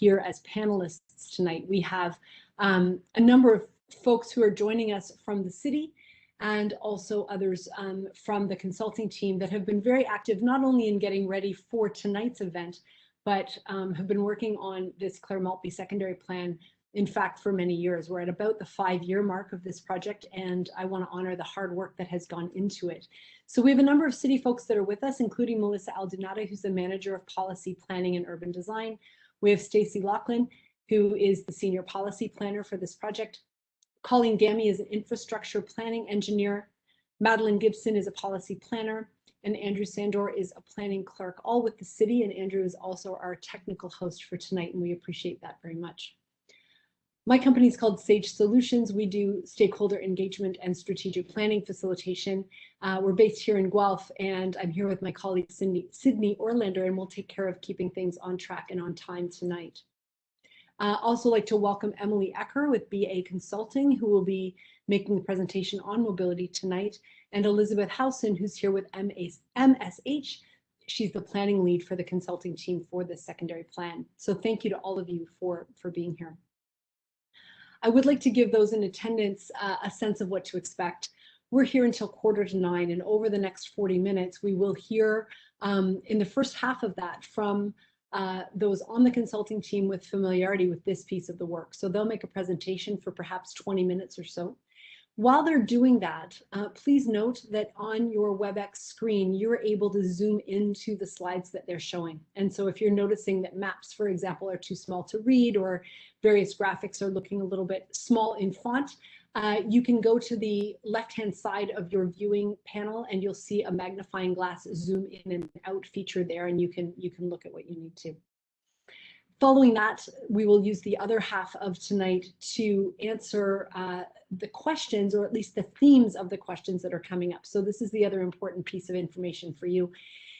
here as panelists tonight. We have a number of folks who are joining us from the city and also others from the consulting team that have been very active, not only in getting ready for tonight's event, but have been working on this Clair-Maltby Secondary Plan, in fact, for many years. We're at about the 5-year mark of this project, and I want to honor the hard work that has gone into it. So we have a number of city folks that are with us, including Melissa Aldunate, who's the Manager of Policy Planning and Urban Design. We have Stacey Laughlin, who is the Senior Policy Planner for this project. Colleen Gammy is an Infrastructure Planning Engineer. Madeline Gibson is a Policy Planner. And Andrew Sandor is a Planning Clerk, all with the city. And Andrew is also our technical host for tonight, and we appreciate that very much. My company is called Sage Solutions. We do stakeholder engagement and strategic planning facilitation. We're based here in Guelph, and I'm here with my colleague Sydney Orlander, and we'll take care of keeping things on track and on time tonight. Also like to welcome Emily Ecker with BA Consulting, who will be making the presentation on mobility tonight, and Elizabeth Howson, who's here with MSH. She's the planning lead for the consulting team for this secondary plan. So thank you to all of you for being here. I would like to give those in attendance a sense of what to expect. We're here until 8:45, and over the next 40 minutes, we will hear in the first half of that from those on the consulting team with familiarity with this piece of the work. So they'll make a presentation for perhaps 20 minutes or so. While they're doing that, please note that on your WebEx screen, you're able to zoom into the slides that they're showing. And so if you're noticing that maps, for example, are too small to read, or various graphics are looking a little bit small in font, you can go to the left-hand side of your viewing panel and you'll see a magnifying glass zoom in and out feature there, and you can look at what you need to. Following that, we will use the other half of tonight to answer the questions, or at least the themes of the questions that are coming up. So this is the other important piece of information for you.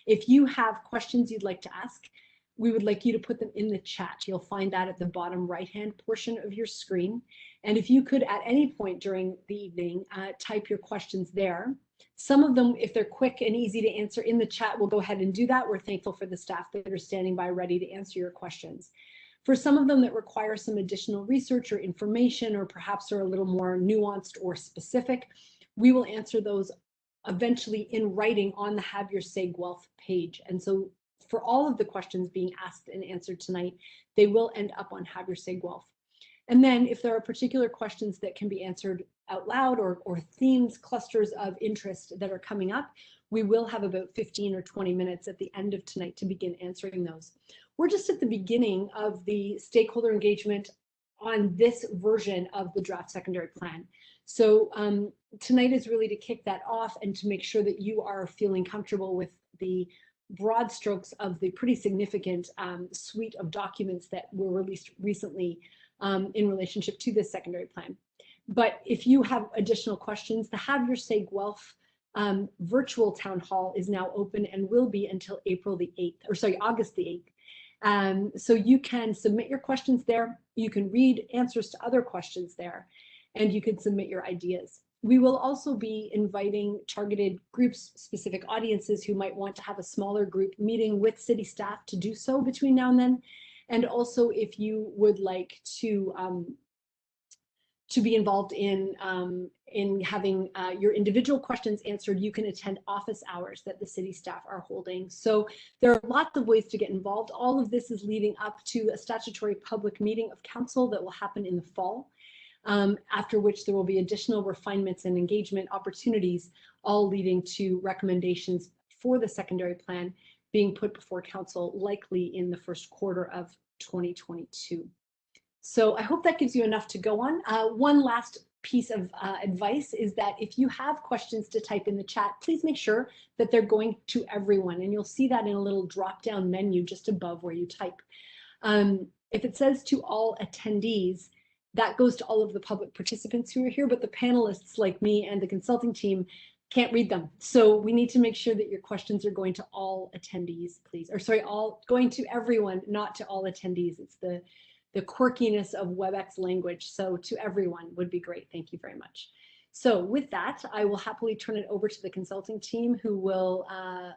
If you have questions you'd like to ask, we would like you to put them in the chat. You'll find that at the bottom right-hand portion of your screen. And if you could, at any point during the evening, type your questions there. Some of them, if they're quick and easy to answer in the chat, we'll go ahead and do that. We're thankful for the staff that are standing by ready to answer your questions. For some of them that require some additional research or information, or perhaps are a little more nuanced or specific, we will answer those eventually in writing on the Have Your Say Guelph page. And so for all of the questions being asked and answered tonight, they will end up on Have Your Say Guelph. And then if there are particular questions that can be answered out loud, or themes, clusters of interest that are coming up, we will have about 15 or 20 minutes at the end of tonight to begin answering those. We're just at the beginning of the stakeholder engagement on this version of the draft secondary plan. So tonight is really to kick that off and to make sure that you are feeling comfortable with the broad strokes of the pretty significant suite of documents that were released recently in relationship to this secondary plan. But if you have additional questions, the Have Your Say Guelph virtual town hall is now open and will be until August the 8th. So you can submit your questions there. You can read answers to other questions there, and you can submit your ideas. We will also be inviting targeted groups, specific audiences who might want to have a smaller group meeting with city staff to do so between now and then. And also, if you would like to be involved in having your individual questions answered, you can attend office hours that the city staff are holding. So there are lots of ways to get involved. All of this is leading up to a statutory public meeting of council that will happen in the fall, after which there will be additional refinements and engagement opportunities, all leading to recommendations for the secondary plan being put before council likely in the first quarter of 2022. So I hope that gives you enough to go on. One last piece of advice is that if you have questions to type in the chat, please make sure that they're going to everyone. And you'll see that in a little drop-down menu just above where you type. If it says to all attendees, that goes to all of the public participants who are here, but the panelists like me and the consulting team can't read them. So we need to make sure that your questions are going to all attendees, please. Or sorry, going to everyone, not to all attendees. It's the quirkiness of WebEx language. So to everyone would be great. Thank you very much. So with that, I will happily turn it over to the consulting team, who will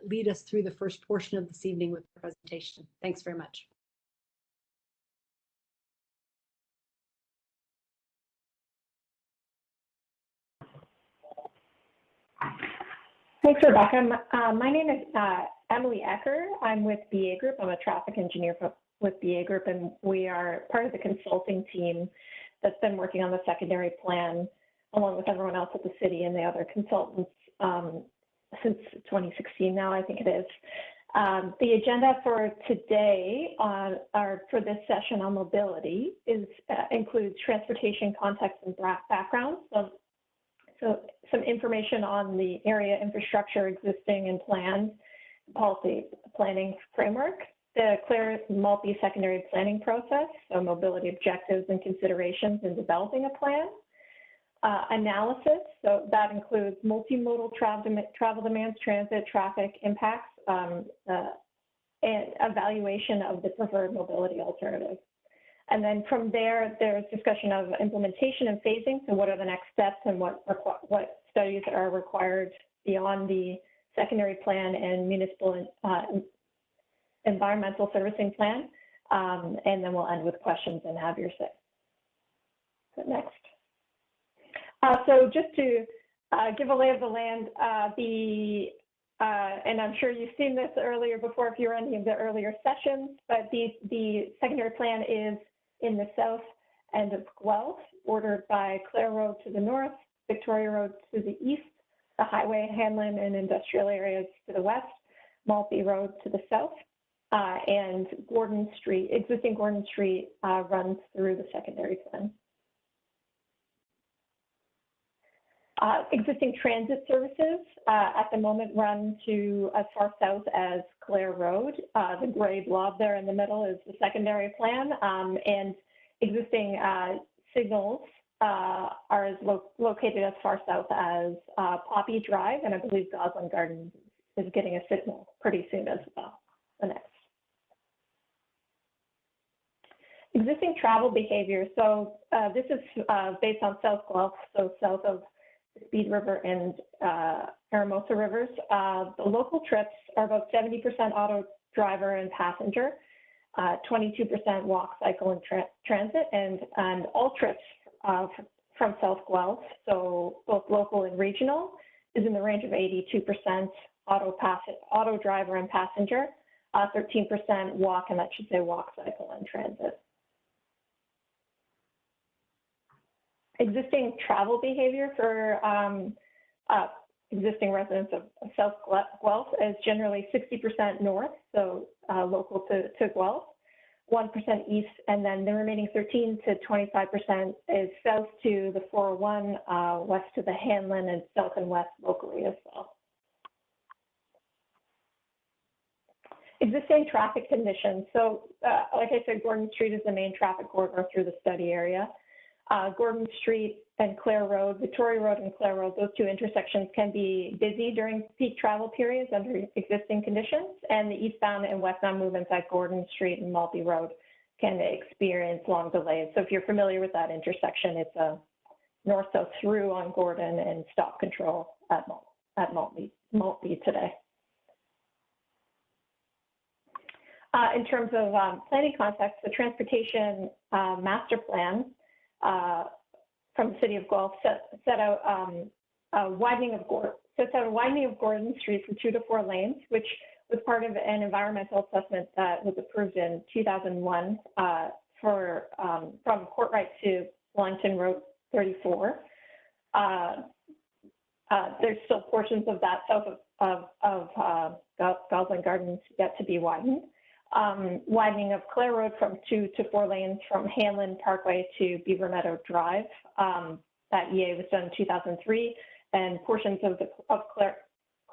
lead us through the first portion of this evening with the presentation. Thanks very much. Thanks, Rebecca. My name is Emily Ecker. I'm with BA Group. I'm a traffic engineer with BA Group, and we are part of the consulting team that's been working on the secondary plan, along with everyone else at the city and the other consultants since 2016 now, I think it is. The agenda for today for this session on mobility includes transportation context and background. So some information on the area infrastructure existing and planned, policy planning framework, the Clair-Maltby Secondary Planning process, so mobility objectives and considerations in developing a plan, analysis, so that includes multimodal travel demands, transit, traffic impacts, and evaluation of the preferred mobility alternative. And then from there, there's discussion of implementation and phasing. So what are the next steps and what studies are required beyond the secondary plan and municipal environmental servicing plan. And then we'll end with questions and have your say. So next. So just to give a lay of the land, and I'm sure you've seen this earlier before if you were in any of the earlier sessions, but the secondary plan is in the south end of Guelph, bordered by Clair Road to the north, Victoria Road to the east, the highway, Hanlon, and industrial areas to the west, Maltby Road to the south, and Gordon Street, existing Gordon Street runs through the secondary plan. Existing transit services at the moment run to as far south as Clair Road. The gray blob there in the middle is the secondary plan, and existing signals are located as far south as Poppy Drive, and I believe Gosling Gardens is getting a signal pretty soon as well. The next. Existing travel behavior. So this is based on South Guelph, so south of Speed River and Aramosa Rivers. The local trips are about 70% auto driver and passenger, 22% walk, cycle, and transit, and all trips from South Guelph, so both local and regional, is in the range of 82% auto driver and passenger, 13% walk, and that should say walk, cycle, and transit. Existing travel behavior for existing residents of South Guelph is generally 60% north, so local to Guelph, 1% east, and then the remaining 13 to 25% is south to the 401, west to the Hanlon, and south and west locally as well. Existing traffic conditions. So like I said, Gordon Street is the main traffic corridor through the study area. Gordon Street and Clair Road, Victoria Road and Clair Road, those two intersections can be busy during peak travel periods under existing conditions, and the eastbound and westbound movements at Gordon Street and Maltby Road can experience long delays. So if you're familiar with that intersection, it's a north-south through on Gordon and stop control at Maltby today. In terms of planning context, the transportation master plan from the city of Guelph set out a widening of Gordon Street from 2 to 4 lanes, which was part of an environmental assessment that was approved in 2001 from Courtright to Wellington Road 34. There's still portions of that south of Gosling Gardens yet to be widened. Widening of Clair Road from 2 to 4 lanes from Hanlon Parkway to Beaver Meadow Drive. That EA was done in 2003, and portions of Clair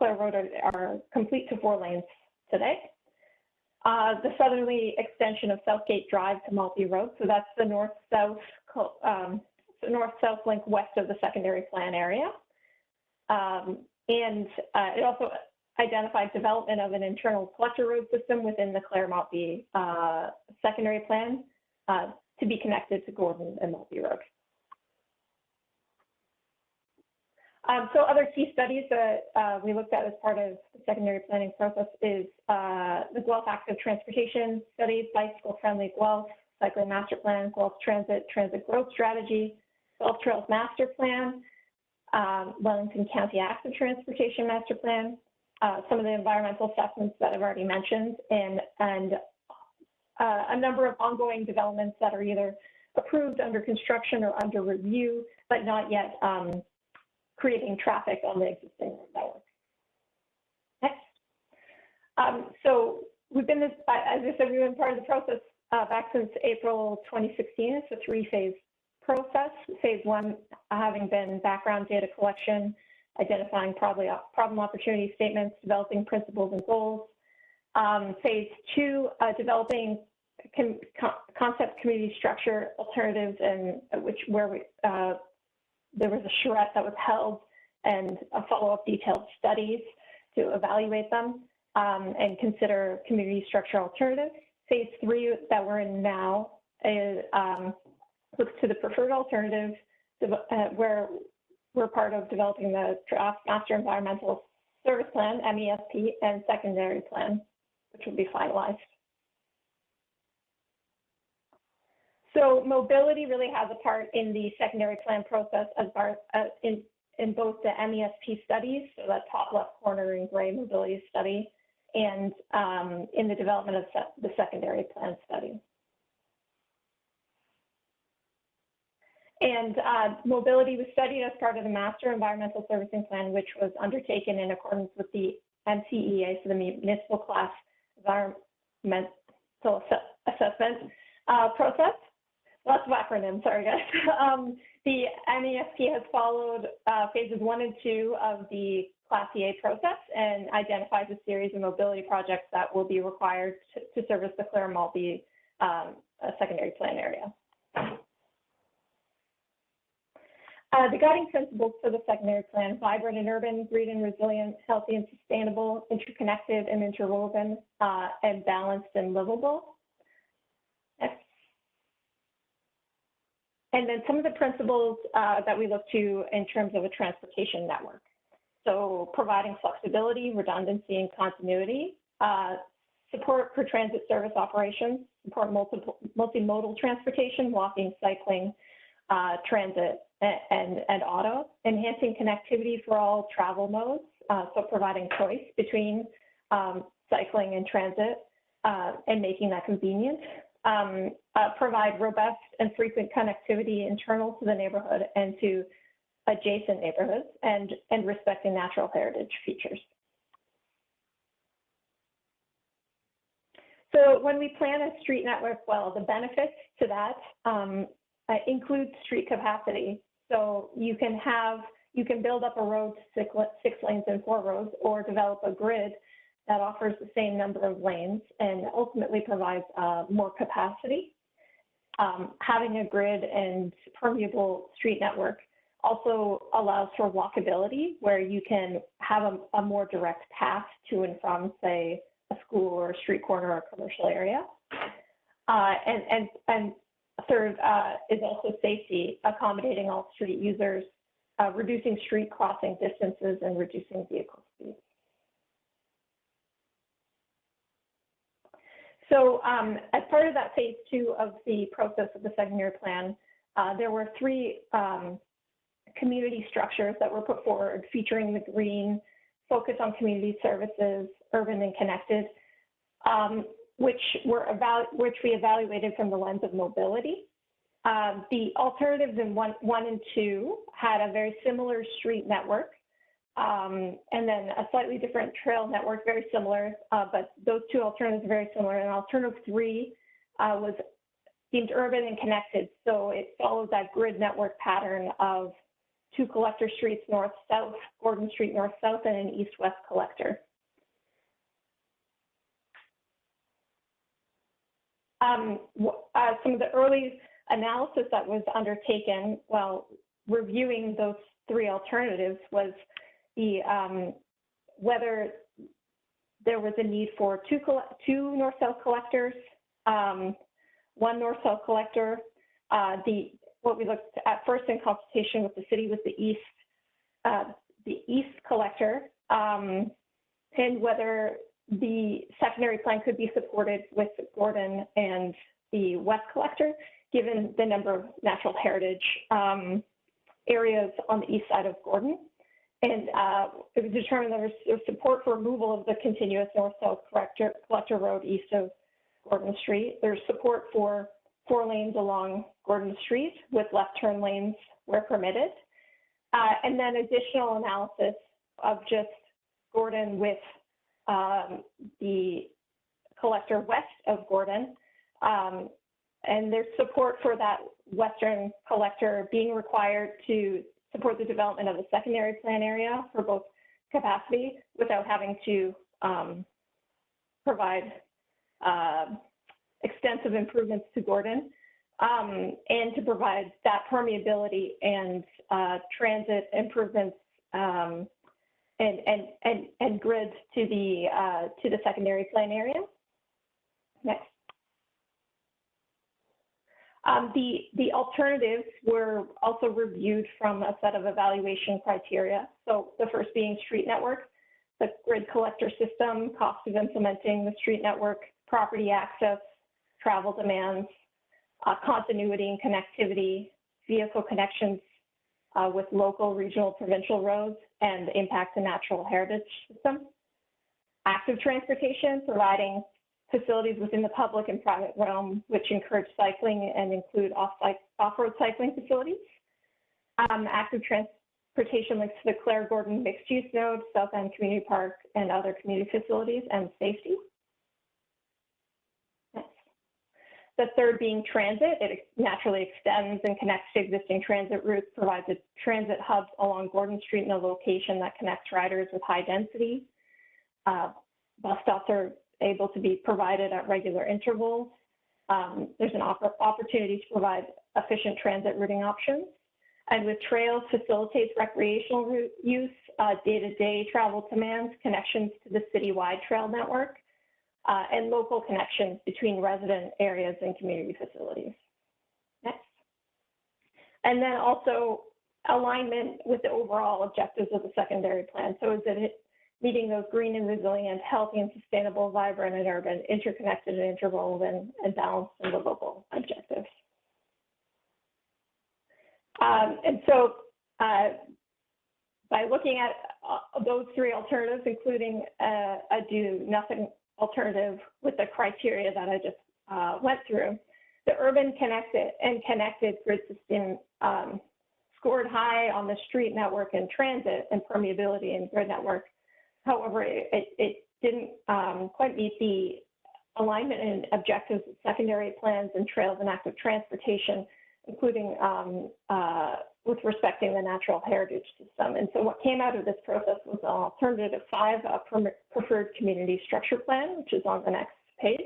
Road are complete to 4 lanes today. The southerly extension of Southgate Drive to Maltby Road, so that's the north-south link west of the secondary plan area. It also identified development of an internal collector road system within the Clair-Maltby secondary plan to be connected to Gordon and Maltby Road. So other key studies that we looked at as part of the secondary planning process is the Guelph Active Transportation Study, Bicycle Friendly Guelph, Cycling Master Plan, Guelph Transit Growth Strategy, Guelph Trails Master Plan, Wellington County Active Transportation Master Plan, some of the environmental assessments that I've already mentioned, and a number of ongoing developments that are either approved, under construction, or under review, but not yet creating traffic on the existing network. Next. So we've been, as I said, we've been part of the process back since April 2016. It's a three-phase process. Phase one having been background data collection, identifying problem opportunity statements, developing principles and goals. Phase two, developing concept community structure alternatives, and where there was a charrette that was held and a follow-up detailed studies to evaluate them and consider community structure alternatives. Phase three that we're in now is, looks to the preferred alternative, where we're part of developing the draft Master Environmental Service Plan, MESP, and Secondary Plan, which will be finalized. So mobility really has a part in the secondary plan process as far in both the MESP studies, so that top left corner in gray mobility study, and in the development of the secondary plan study. And mobility was studied as part of the Master Environmental Servicing Plan, which was undertaken in accordance with the MCEA, so the Municipal Class Environmental Assessment process. Lots of acronyms, sorry guys. The MESP has followed phases 1 and 2 of the Class EA process and identifies a series of mobility projects that will be required to service the Clair-Maltby secondary plan area. The guiding principles for the secondary plan: vibrant and urban, green and resilient, healthy and sustainable, interconnected and interwoven, and balanced and livable. Next. And then some of the principles that we look to in terms of a transportation network. So providing flexibility, redundancy, and continuity, support for transit service operations, support multimodal transportation, walking, cycling, transit, and auto, enhancing connectivity for all travel modes, so providing choice between cycling and transit and making that convenient. Provide robust and frequent connectivity internal to the neighborhood and to adjacent neighborhoods, and respecting natural heritage features. So when we plan a street network well, the benefits to that include street capacity. So you can build up a road to 6 lanes and 4 roads, or develop a grid that offers the same number of lanes and ultimately provides more capacity. Having a grid and permeable street network also allows for walkability, where you can have a more direct path to and from, say, a school or a street corner or a commercial area. And third is also safety, accommodating all street users, reducing street crossing distances, and reducing vehicle speeds. So as part of that phase 2 of the process of the secondary plan, there were 3 community structures that were put forward, featuring the green, focus on community services, urban and connected, which we evaluated from the lens of mobility. The alternatives in 1 and 2 had a very similar street network, and then a slightly different trail network, very similar, but those 2 alternatives are very similar. And alternative 3 was deemed urban and connected, so it followed that grid network pattern of 2 collector streets north-south, Gordon Street north-south, and an east-west collector. Some of the early analysis that was undertaken while reviewing those 3 alternatives was the whether there was a need for 2 north-south collectors, 1 north-south collector. What we looked at first in consultation with the city was the east collector, and whether the secondary plan could be supported with Gordon and the west collector, given the number of natural heritage areas on the east side of Gordon. And it was determined there was support for removal of the continuous north-south collector road east of Gordon Street. There's support for 4 lanes along Gordon Street with left turn lanes where permitted. And then additional analysis of just Gordon with the collector west of Gordon. And there's support for that western collector being required to support the development of the secondary plan area for both capacity without having to provide extensive improvements to Gordon, and to provide that permeability and transit improvements and grids to the secondary plan area. Next. The alternatives were also reviewed from a set of evaluation criteria. So the first being street network, the grid collector system, cost of implementing the street network, property access, travel demands, continuity and connectivity, vehicle connections with local, regional, provincial roads, and the impact to natural heritage system. Active transportation, providing facilities within the public and private realm, which encourage cycling and include off-road cycling facilities. Active transportation links to the Clair-Gordon mixed-use node, South End Community Park, and other community facilities, and safety. Next. The third being transit. It naturally extends and connects to existing transit routes, provides a transit hub along Gordon Street in a location that connects riders with high density. Bus stops are able to be provided at regular intervals. There's an opportunity to provide efficient transit routing options. And with trails, facilitates recreational route use, day-to-day travel demands, connections to the citywide trail network, and local connections between resident areas and community facilities. Next. And then also alignment with the overall objectives of the secondary plan. So is it meeting those green and resilient, healthy and sustainable, vibrant and urban, interconnected and interwoven, and balanced in the local objectives. And so by looking at those 3 alternatives, including a do-nothing alternative with the criteria that I just went through, the urban connected grid system scored high on the street network and transit and permeability and grid network. However, it didn't quite meet the alignment and objectives of secondary plans and trails and active transportation, including with respecting the natural heritage system. And so what came out of this process was an alternative 5 preferred community structure plan, which is on the next page,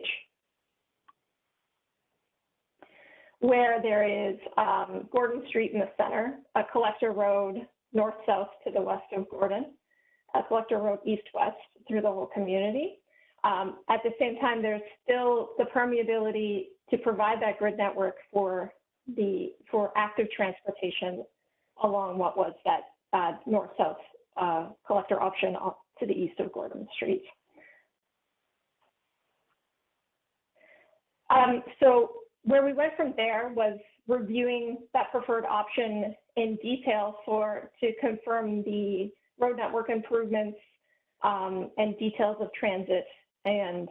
where there is Gordon Street in the center, a collector road north-south to the west of Gordon, a collector road east-west through the whole community. At the same time, there's still the permeability to provide that grid network for active transportation along what was that north-south collector option to the east of Gordon Street. So where we went from there was reviewing that preferred option in detail to confirm the road network improvements and details of transit and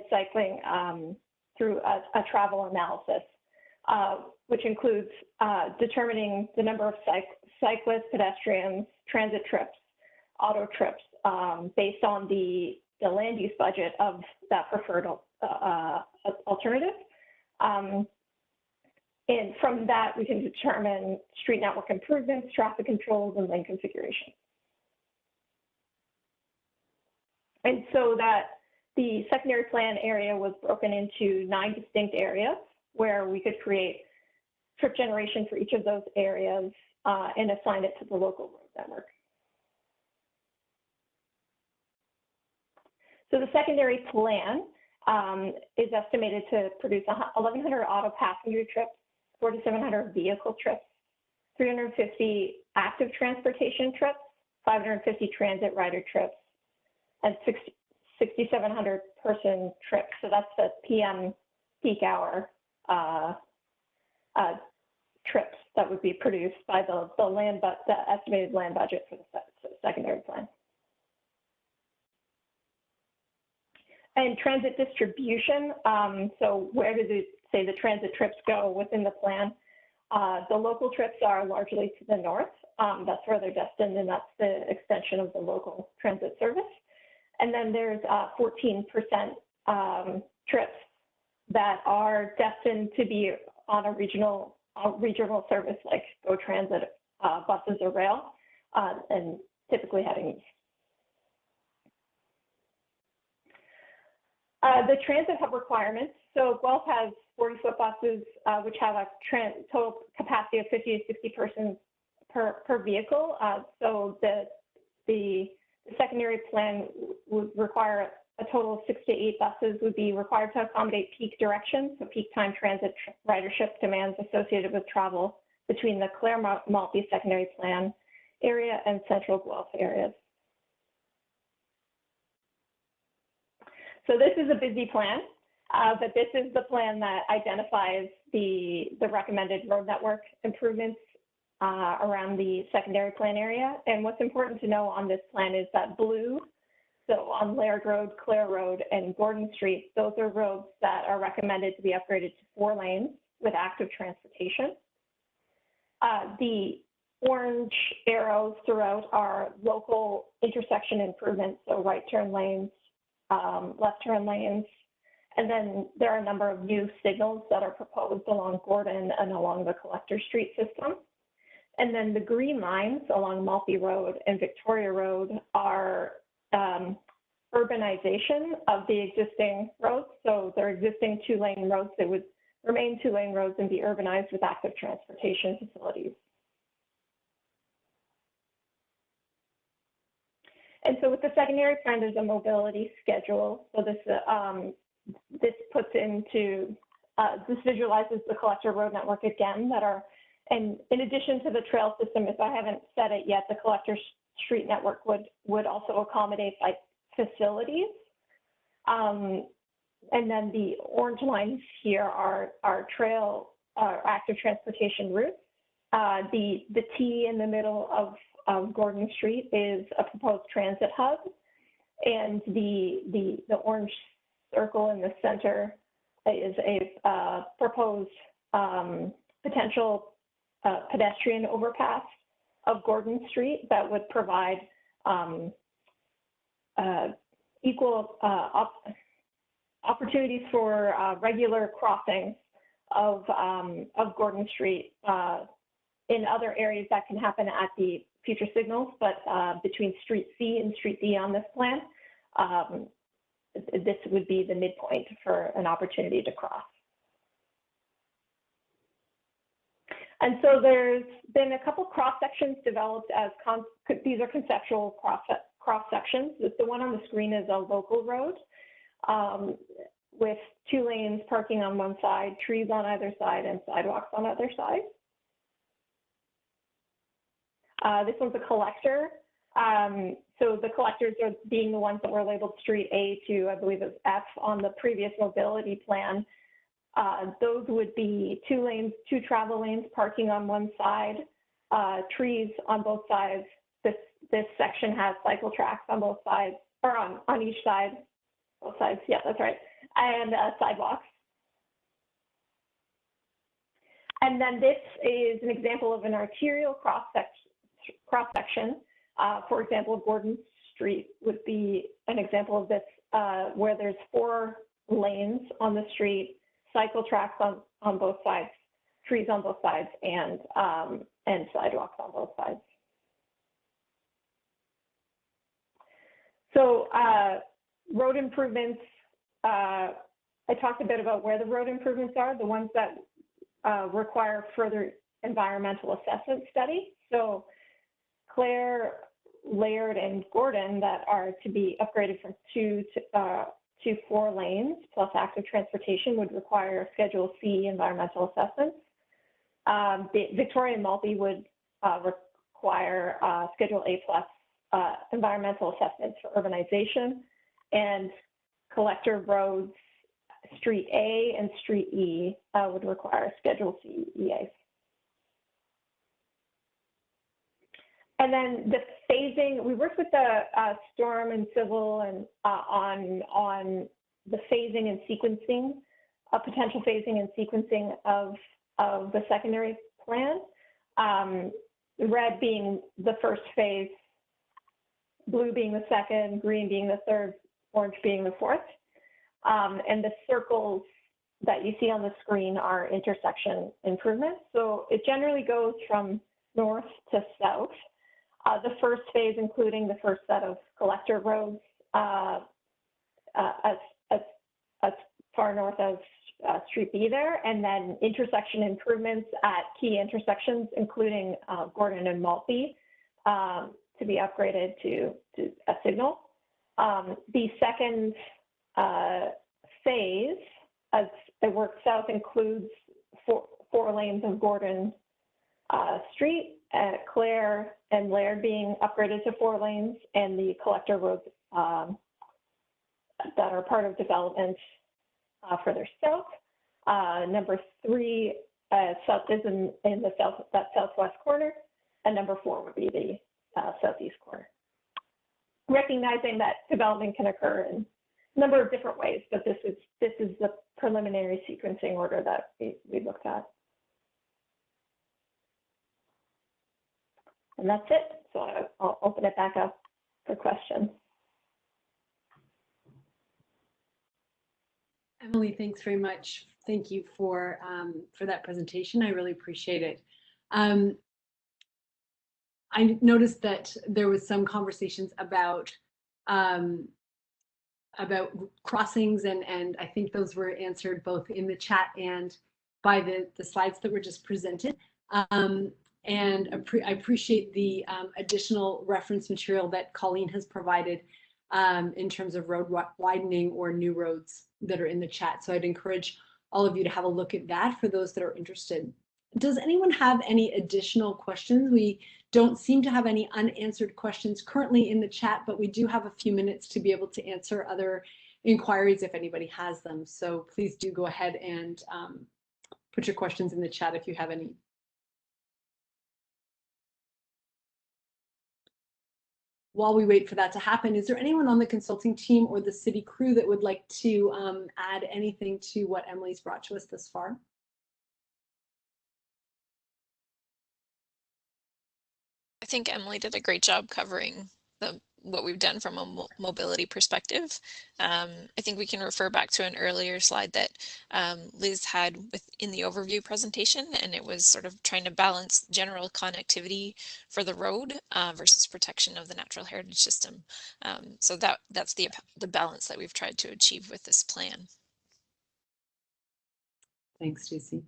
cycling through a travel analysis, which includes determining the number of cyclists, pedestrians, transit trips, auto trips, based on the land use budget of that preferred alternative. And from that, we can determine street network improvements, traffic controls, and lane configuration. And so that the secondary plan area was broken into 9 distinct areas where we could create trip generation for each of those areas and assign it to the local road network. So the secondary plan is estimated to produce 1,100 auto passenger trips, 4,700 vehicle trips, 350 active transportation trips, 550 transit rider trips, and 6,700 person trips. So that's the PM peak hour trips that would be produced by the estimated land budget for the secondary plan. And transit distribution, so where do the transit trips go within the plan? The local trips are largely to the north. That's where they're destined, and that's the extension of the local transit service. And then there's 14% trips that are destined to be on a regional service like GO Transit buses or rail, and typically heading east. The transit hub requirements. So Guelph has 40-foot buses, which have a total capacity of 50 to 60 persons per vehicle. So the secondary plan would require a total of 6 to 8 buses would be required to accommodate peak direction, so peak time transit ridership demands associated with travel between the Clair-Maltby Secondary Plan area and central Guelph areas. So this is a busy plan, but this is the plan that identifies the recommended road network improvements around the secondary plan area. And what's important to know on this plan is that blue, so on Laird Road, Clare Road, and Gordon Street, those are roads that are recommended to be upgraded to 4 lanes with active transportation. The orange arrows throughout are local intersection improvements, so right turn lanes, left turn lanes, and then there are a number of new signals that are proposed along Gordon and along the Collector Street system. And then the green lines along Maltby Road and Victoria Road are urbanization of the existing roads. So they're existing 2-lane roads that would remain 2-lane roads and be urbanized with active transportation facilities. And so with the secondary plan, there's a mobility schedule. So this puts into, this visualizes the collector road network again that are, and in addition to the trail system, if I haven't said it yet, the collector street network would also accommodate like facilities. And then the orange lines here are trail, active transportation routes. The T in the middle of Gordon Street is a proposed transit hub, and the orange circle in the center is a proposed potential pedestrian overpass of Gordon Street that would provide equal opportunities for regular crossings of Gordon Street in other areas that can happen at the future signals, but between Street C and Street D on this plan, this would be the midpoint for an opportunity to cross. And so there's been a couple cross sections developed as, these are conceptual cross sections. The one on the screen is a local road with 2 lanes, parking on one side, trees on either side, and sidewalks on either side. This one's a collector. So the collectors are being the ones that were labeled Street A to, I believe it's F on the previous mobility plan. Those would be 2 lanes, 2 travel lanes, parking on one side, trees on both sides. This section has cycle tracks on both sides, or on each side, both sides, yeah, that's right, and sidewalks. And then this is an example of an arterial cross section. For example, Gordon Street would be an example of this, where there's 4 lanes on the street, cycle tracks on both sides, trees on both sides, and sidewalks on both sides. So road improvements, I talked a bit about where the road improvements are, the ones that require further environmental assessment study. So Clare, Laird, and Gordon that are to be upgraded from 2 to 4 lanes plus active transportation would require Schedule C environmental assessments. Victoria and Maltby would require Schedule A plus environmental assessments for urbanization, and collector roads Street A and Street E would require Schedule C EAs. And then the phasing, we worked with the storm and civil and on the phasing and sequencing, potential phasing and sequencing of the secondary plan. Red being the first phase, blue being the second, green being the third, orange being the fourth. And the circles that you see on the screen are intersection improvements. So it generally goes from north to south. The first phase, including the first set of collector roads as far north as Street B there, and then intersection improvements at key intersections, including Gordon and Maltby, to be upgraded to a signal. The second phase, as it works south, includes four lanes of Gordon Street, Clair and Laird being upgraded to 4 lanes, and the collector roads that are part of development further south. Number 3 south is in the southwest corner, and number 4 would be the southeast corner. Recognizing that development can occur in a number of different ways, but this is the preliminary sequencing order that we looked at. And that's it. So I'll open it back up for questions. Emily, thanks very much. Thank you for that presentation. I really appreciate it. I noticed that there was some conversations about crossings, and I think those were answered both in the chat and by the slides that were just presented. And I appreciate the additional reference material that Colleen has provided in terms of road widening or new roads that are in the chat. So I'd encourage all of you to have a look at that for those that are interested. Does anyone have any additional questions? We don't seem to have any unanswered questions currently in the chat, but we do have a few minutes to be able to answer other inquiries if anybody has them. So please do go ahead and put your questions in the chat if you have any. While we wait for that to happen, is there anyone on the consulting team or the city crew that would like to add anything to what Emily's brought to us thus far? I think Emily did a great job covering what we've done from a mobility perspective. I think we can refer back to an earlier slide that Liz had in the overview presentation, and it was sort of trying to balance general connectivity for the road versus protection of the natural heritage system. So that's the balance that we've tried to achieve with this plan. Thanks, Stacey.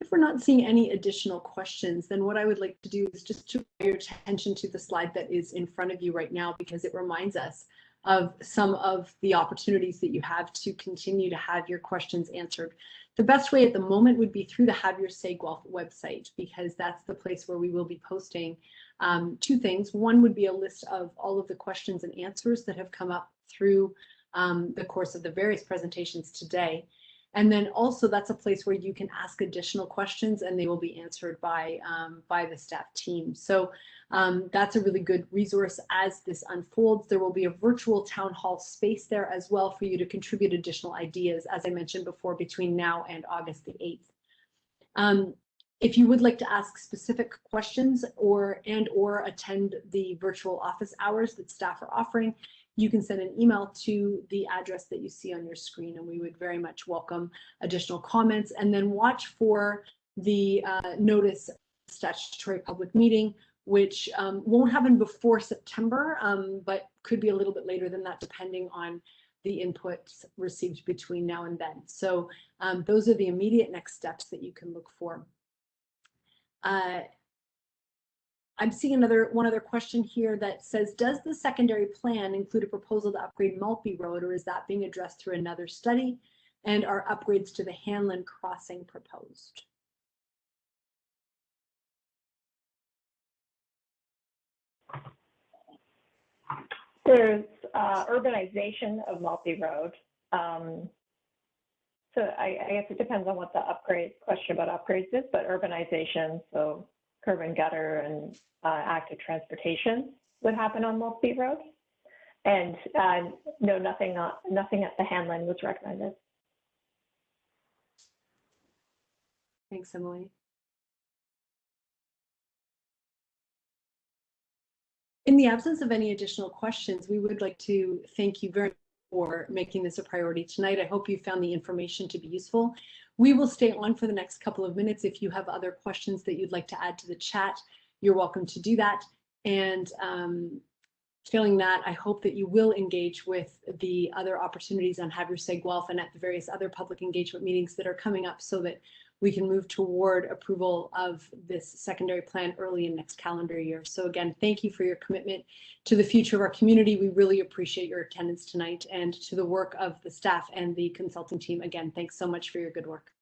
If we're not seeing any additional questions, then what I would like to do is just to draw your attention to the slide that is in front of you right now, because it reminds us of some of the opportunities that you have to continue to have your questions answered. The best way at the moment would be through the Have Your Say Guelph website, because that's the place where we will be posting 2 things. One would be a list of all of the questions and answers that have come up through the course of the various presentations today. And then also that's a place where you can ask additional questions and they will be answered by the staff team. So that's a really good resource as this unfolds. There will be a virtual town hall space there as well for you to contribute additional ideas, as I mentioned before, between now and August the 8th. If you would like to ask specific questions or attend the virtual office hours that staff are offering, you can send an email to the address that you see on your screen, and we would very much welcome additional comments. And then watch for the notice of statutory public meeting, which won't happen before September, but could be a little bit later than that, depending on the inputs received between now and then. So those are the immediate next steps that you can look for. I'm seeing one other question here that says, does the secondary plan include a proposal to upgrade Maltby Road, or is that being addressed through another study? And are upgrades to the Hanlon crossing proposed? There's urbanization of Maltby Road. So I guess it depends on what the question about upgrades is, but urbanization, so curb and gutter and active transportation would happen on Maltby Road. And no, nothing at the Hanlon was recommended. Thanks, Emily. In the absence of any additional questions, we would like to thank you very much for making this a priority tonight. I hope you found the information to be useful. We will stay on for the next couple of minutes. If you have other questions that you'd like to add to the chat, you're welcome to do that. And failing that, I hope that you will engage with the other opportunities on Have Your Say Guelph and at the various other public engagement meetings that are coming up so that we can move toward approval of this secondary plan early in next calendar year. So again, thank you for your commitment to the future of our community. We really appreciate your attendance tonight, and to the work of the staff and the consulting team. Again, thanks so much for your good work.